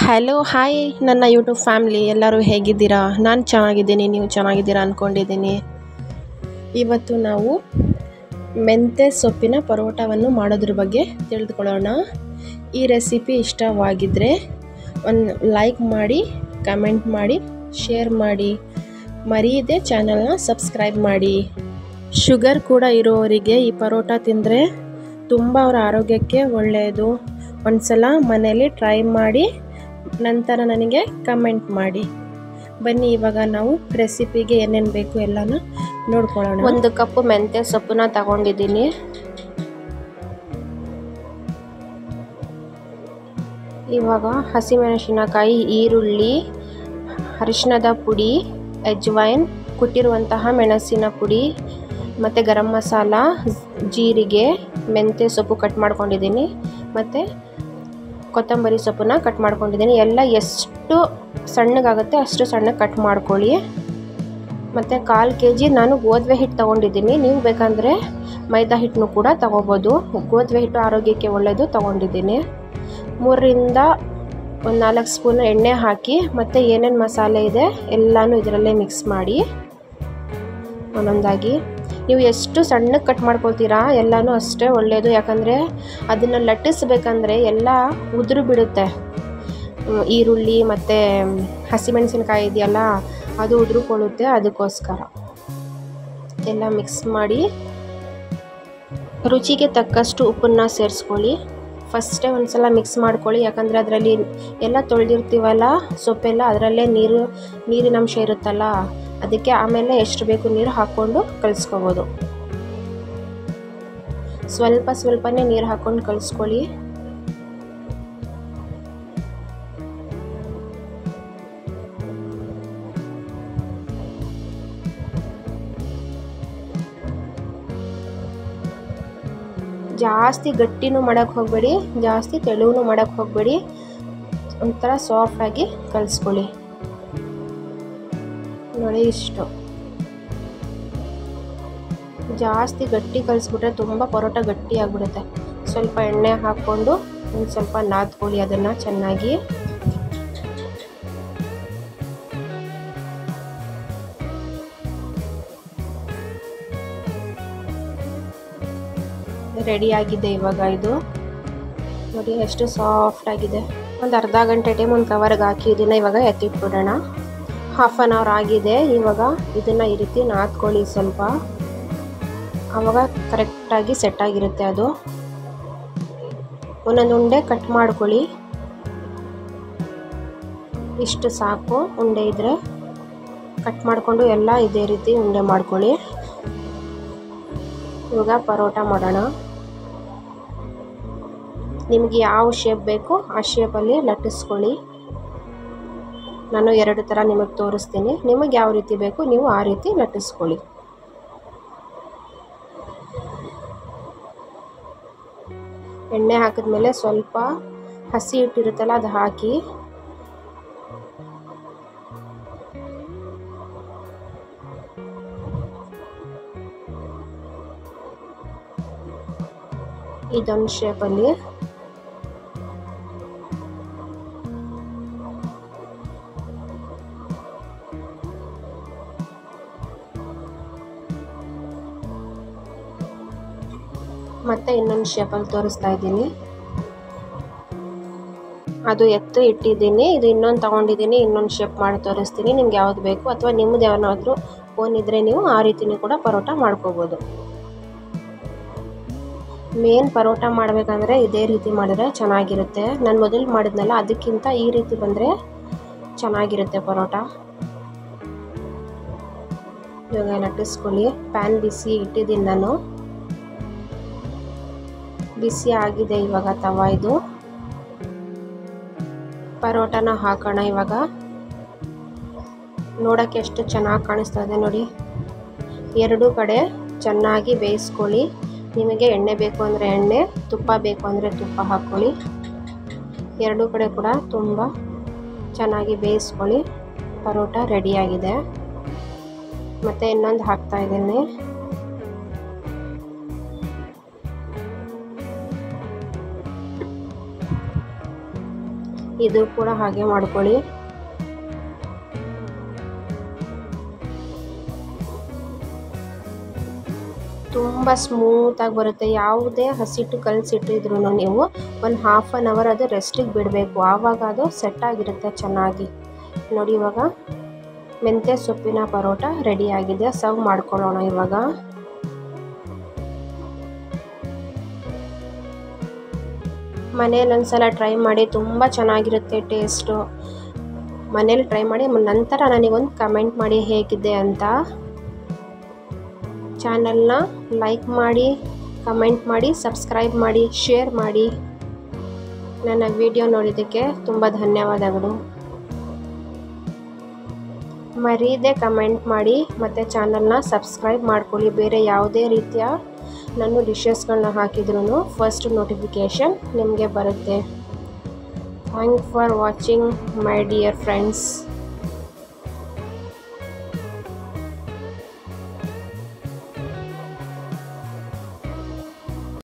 Hello hi ನನ್ನ YouTube family ಎಲ್ಲರೂ ಹೇಗಿದ್ದೀರಾ? ನಾನು ಚೆನ್ನಾಗಿದ್ದೀನಿ, ನೀವು ಚೆನ್ನಾಗಿದ್ದೀರಾ ಅಂದ್ಕೊಂಡಿದ್ದೀನಿ. ಇವತ್ತು ನಾವು ಮೆಂತ್ಯ ಸೊಪ್ಪಿನ ಪರೋಟವನ್ನು ಮಾಡೋದ್ರ ಬಗ್ಗೆ ತಿಳಿದುಕೊಳ್ಳೋಣ. ಈ ರೆಸಿಪಿ ಇಷ್ಟವಾಗಿದ್ದರೆ ಒಂದು ಲೈಕ್ ಮಾಡಿ, ಕಮೆಂಟ್ ಮಾಡಿ, ಶೇರ್ ಮಾಡಿ, ಮರೆಯದೆ ಚಾನಲ್ನ ಸಬ್ಸ್ಕ್ರೈಬ್ ಮಾಡಿ. ಶುಗರ್ ಕೂಡ ಇರೋರಿಗೆ ಈ ಪರೋಟ ತಿಂದರೆ ತುಂಬ ಅವರ ಆರೋಗ್ಯಕ್ಕೆ ಒಳ್ಳೆಯದು. ಒಂದು ಸಲ ಮನೆಯಲ್ಲಿ ಟ್ರೈ ಮಾಡಿ ನಂತರ ನನಗೆ ಕಮೆಂಟ್ ಮಾಡಿ. ಬನ್ನಿ ಇವಾಗ ನಾವು ರೆಸಿಪಿಗೆ ಏನೇನು ಬೇಕು ಎಲ್ಲನೂ ನೋಡ್ಕೊಳ್ಳೋಣ. 1 ಕಪ್ ಮೆಂತ್ಯ ಸೊಪ್ಪನ್ನ ತಗೊಂಡಿದ್ದೀನಿ. ಇವಾಗ ಹಸಿಮೆಣಸಿನಕಾಯಿ, ಈರುಳ್ಳಿ, ಅರಿಶಿಣದ ಪುಡಿ, ಅಜ್ವೈನ್, ಕುಟ್ಟಿರುವಂತಹ ಮೆಣಸಿನ ಪುಡಿ ಮತ್ತು ಗರಂ ಮಸಾಲ, ಜೀರಿಗೆ, ಮೆಂತ್ಯ ಸೊಪ್ಪು ಕಟ್ ಮಾಡ್ಕೊಂಡಿದ್ದೀನಿ ಮತ್ತು ಕೊತ್ತಂಬರಿ ಸೊಪ್ಪನ್ನ ಕಟ್ ಮಾಡ್ಕೊಂಡಿದ್ದೀನಿ. ಎಲ್ಲ ಎಷ್ಟು ಸಣ್ಣಗಾಗುತ್ತೆ ಅಷ್ಟು ಸಣ್ಣಗೆ ಕಟ್ ಮಾಡ್ಕೊಳ್ಳಿ. ಮತ್ತು 1/4 kg ನಾನು ಗೋಧಿ ಹಿಟ್ಟು ತೊಗೊಂಡಿದ್ದೀನಿ. ನೀವು ಬೇಕಂದರೆ ಮೈದಾ ಹಿಟ್ಟನ್ನು ಕೂಡ ತೊಗೋಬೋದು. ಗೋಧಿ ಹಿಟ್ಟು ಆರೋಗ್ಯಕ್ಕೆ ಒಳ್ಳೆಯದು, ತೊಗೊಂಡಿದ್ದೀನಿ. 3ರಿಂದ 4 ಸ್ಪೂನ್ ಎಣ್ಣೆ ಹಾಕಿ ಮತ್ತು ಏನೇನು ಮಸಾಲೆ ಇದೆ ಎಲ್ಲನೂ ಇದರಲ್ಲೇ ಮಿಕ್ಸ್ ಮಾಡಿ ಒಂದೊಂದಾಗಿ. ನೀವು ಎಷ್ಟು ಸಣ್ಣಗೆ ಕಟ್ ಮಾಡ್ಕೊಳ್ತೀರಾ ಎಲ್ಲನೂ ಅಷ್ಟೇ ಒಳ್ಳೆಯದು. ಯಾಕಂದರೆ ಅದನ್ನು ಲಟ್ಟಿಸ್ಬೇಕಂದ್ರೆ ಎಲ್ಲ ಉದುರು ಬಿಡುತ್ತೆ. ಈರುಳ್ಳಿ ಮತ್ತು ಹಸಿಮೆಣಸಿನಕಾಯಿ ಇದೆಯಲ್ಲ ಅದು ಉದುರುಕೊಳ್ಳುತ್ತೆ. ಅದಕ್ಕೋಸ್ಕರ ಎಲ್ಲ ಮಿಕ್ಸ್ ಮಾಡಿ ರುಚಿಗೆ ತಕ್ಕಷ್ಟು ಉಪ್ಪನ್ನು ಸೇರಿಸ್ಕೊಳ್ಳಿ. ಫಸ್ಟೇ ಒಂದು ಸಲ ಮಿಕ್ಸ್ ಮಾಡ್ಕೊಳ್ಳಿ. ಯಾಕಂದರೆ ಅದರಲ್ಲಿ ಎಲ್ಲ ತೊಳೆದಿರ್ತೀವಲ್ಲ ಸೊಪ್ಪೆಲ್ಲ, ಅದರಲ್ಲೇ ನೀರಿನಂಶ ಇರುತ್ತಲ್ಲ, ಅದಕ್ಕೆ ಆಮೇಲೆ ಎಷ್ಟು ಬೇಕು ನೀರು ಹಾಕ್ಕೊಂಡು ಕಲಿಸ್ಕೋಬೋದು. ಸ್ವಲ್ಪನೇ ನೀರು ಹಾಕ್ಕೊಂಡು ಕಲಿಸ್ಕೊಳ್ಳಿ. ಜಾಸ್ತಿ ಗಟ್ಟಿನೂ ಮಾಡೋಕ್ಕೆ ಹೋಗಬೇಡಿ, ಜಾಸ್ತಿ ತೆಳುವೂ ಮಾಡೋಕ್ಕೆ ಹೋಗಬೇಡಿ. ಒಂಥರ ಸಾಫ್ಟಾಗಿ ಕಲಿಸ್ಕೊಳ್ಳಿ. ನೋಡಿ, ಇಷ್ಟು ಜಾಸ್ತಿ ಗಟ್ಟಿ ಕಲಿಸ್ಬಿಟ್ರೆ ತುಂಬ ಪರೋಟ ಗಟ್ಟಿ ಆಗಿಬಿಡುತ್ತೆ. ಸ್ವಲ್ಪ ಎಣ್ಣೆ ಹಾಕ್ಕೊಂಡು ಒಂದು ಸ್ವಲ್ಪ ನಾದ್ಕೊಳ್ಳಿ ಅದನ್ನು ಚೆನ್ನಾಗಿ. ರೆಡಿಯಾಗಿದೆ ಇವಾಗ. ಇದು ನೋಡಿ ಎಷ್ಟು ಸಾಫ್ಟ್ ಆಗಿದೆ. ಒಂದು ಅರ್ಧ ಗಂಟೆ ಟೈಮ್ ಒಂದು ಕವರ್ಗೆ ಹಾಕಿ ಇದನ್ನು ಇವಾಗ ಎತ್ತಿಟ್ಬಿಡೋಣ. 1/2 an hour ಆಗಿದೆ. ಇವಾಗ ಇದನ್ನು ಈ ರೀತಿ ನಾದ್ಕೊಳ್ಳಿ ಸ್ವಲ್ಪ, ಆವಾಗ ಕರೆಕ್ಟಾಗಿ ಸೆಟ್ ಆಗಿರುತ್ತೆ ಅದು. ಒಂದೊಂದು ಉಂಡೆ ಕಟ್ ಮಾಡ್ಕೊಳ್ಳಿ. ಇಷ್ಟು ಸಾಕು ಉಂಡೆ ಇದ್ದರೆ. ಕಟ್ ಮಾಡಿಕೊಂಡು ಎಲ್ಲ ಇದೇ ರೀತಿ ಉಂಡೆ ಮಾಡ್ಕೊಳ್ಳಿ. ಇವಾಗ ಪರೋಟ ಮಾಡೋಣ. ನಿಮಗೆ ಯಾವ ಶೇಪ್ ಬೇಕು ಆ ಶೇಪಲ್ಲಿ ಲಟ್ಟಿಸ್ಕೊಳ್ಳಿ. ನಾನು 2 ಥರ ನಿಮಗೆ ತೋರಿಸ್ತೀನಿ. ನಿಮಗೆ ಯಾವ ರೀತಿ ಬೇಕು ನೀವು ಆ ರೀತಿ ಲಟ್ಟಿಸ್ಕೊಳ್ಳಿ. ಎಣ್ಣೆ ಹಾಕಿದ್ಮೇಲೆ ಸ್ವಲ್ಪ ಹಸಿ ಹಿಟ್ಟಿರುತ್ತಲ್ಲ ಅದು ಹಾಕಿ ಇದೊಂದು ಶೇಪಲ್ಲಿ ಮತ್ತೆ ಇನ್ನೊಂದು ಶೇಪಲ್ಲಿ ತೋರಿಸ್ತಾ ಇದ್ದೀನಿ. ಅದು ಎತ್ತು ಇಟ್ಟಿದ್ದೀನಿ. ಇದು ಇನ್ನೊಂದು ತೊಗೊಂಡಿದ್ದೀನಿ. ಇನ್ನೊಂದು ಶೇಪ್ ಮಾಡಿ ತೋರಿಸ್ತೀನಿ. ನಿಮ್ಗೆ ಯಾವ್ದು ಬೇಕು ಅಥವಾ ನಿಮ್ಮದು ಯಾವನಾದರೂ ಫೋನ್ ಇದ್ದರೆ ನೀವು ಆ ರೀತಿಯೂ ಕೂಡ ಪರೋಟ ಮಾಡ್ಕೋಬೋದು. ಮೇನ್ ಪರೋಟ ಮಾಡಬೇಕಂದ್ರೆ ಇದೇ ರೀತಿ ಮಾಡಿದ್ರೆ ಚೆನ್ನಾಗಿರುತ್ತೆ. ನಾನು ಮೊದಲು ಮಾಡಿದ್ನಲ್ಲ ಅದಕ್ಕಿಂತ ಈ ರೀತಿ ಬಂದರೆ ಚೆನ್ನಾಗಿರುತ್ತೆ ಪರೋಟ. ಇವಾಗ ಲಟ್ಟಿಸ್ಕೊಳ್ಳಿ. ಪ್ಯಾನ್ ಬಿಸಿ ಇಟ್ಟಿದ್ದೀನಿ ನಾನು. ಬಿಸಿ ಆಗಿದೆ ಇವಾಗ ತವ. ಇದು ಪರೋಟನ ಹಾಕೋಣ ಇವಾಗ. ನೋಡೋಕ್ಕೆ ಎಷ್ಟು ಚೆನ್ನಾಗಿ ಕಾಣಿಸ್ತಾ ಇದೆ ನೋಡಿ. 2 ಕಡೆ ಚೆನ್ನಾಗಿ ಬೇಯಿಸ್ಕೊಳ್ಳಿ. ನಿಮಗೆ ಎಣ್ಣೆ ಬೇಕು ಅಂದರೆ ಎಣ್ಣೆ, ತುಪ್ಪ ಬೇಕು ಅಂದರೆ ತುಪ್ಪ ಹಾಕ್ಕೊಳ್ಳಿ. 2 ಕಡೆ ಕೂಡ ತುಂಬ ಚೆನ್ನಾಗಿ ಬೇಯಿಸ್ಕೊಳ್ಳಿ. ಪರೋಟ ರೆಡಿಯಾಗಿದೆ. ಮತ್ತು ಇನ್ನೊಂದು ಹಾಕ್ತಾ ಇದ್ದೀನಿ. ಇದು ಕೂಡ ಹಾಗೆ ಮಾಡ್ಕೊಳ್ಳಿ. ತುಂಬ ಸ್ಮೂತಾಗಿ ಬರುತ್ತೆ. ಯಾವುದೇ ಹಸಿಟ್ಟು ಕಲಸಿಟ್ಟಿದ್ರು ನೀವು ಒಂದು ಹಾಫ್ ಆನ್ ಅವರ್ ಅದು ರೆಸ್ಟಿಗೆ ಬಿಡಬೇಕು. ಆವಾಗ ಅದು ಸೆಟ್ ಆಗಿರುತ್ತೆ ಚೆನ್ನಾಗಿ. ನೋಡಿ ಇವಾಗ ಮೆಂತ್ಯ ಸೊಪ್ಪಿನ ಪರೋಟ ರೆಡಿಯಾಗಿದೆ. ಸರ್ವ್ ಮಾಡ್ಕೊಳ್ಳೋಣ ಇವಾಗ. ಮನೇಲಿ ಒಂದ್ಸಲ ಟ್ರೈ ಮಾಡಿ, ತುಂಬ ಚೆನ್ನಾಗಿರುತ್ತೆ ಟೇಸ್ಟು. ಮನೇಲಿ ಟ್ರೈ ಮಾಡಿ ನಂತರ ನನಗೊಂದು ಕಮೆಂಟ್ ಮಾಡಿ ಹೇಗಿದೆ ಅಂತ. ಚಾನಲ್ನ ಲೈಕ್ ಮಾಡಿ, ಕಮೆಂಟ್ ಮಾಡಿ, ಸಬ್ಸ್ಕ್ರೈಬ್ ಮಾಡಿ, ಶೇರ್ ಮಾಡಿ. ನನ್ನ ವಿಡಿಯೋ ನೋಡಿದ್ದಕ್ಕೆ ತುಂಬ ಧನ್ಯವಾದಗಳು. ಮರೀದೆ ಕಮೆಂಟ್ ಮಾಡಿ ಮತ್ತು ಚಾನಲ್ನ ಸಬ್ಸ್ಕ್ರೈಬ್ ಮಾಡ್ಕೊಳ್ಳಿ. ಬೇರೆ ಯಾವುದೇ ರೀತಿಯ ನಾನು ಡಿಶಸ್ಗಳನ್ನ ಹಾಕಿದ್ರೂ ಫಸ್ಟ್ ನೋಟಿಫಿಕೇಷನ್ ನಿಮಗೆ ಬರುತ್ತೆ. Thank for watching my dear friends.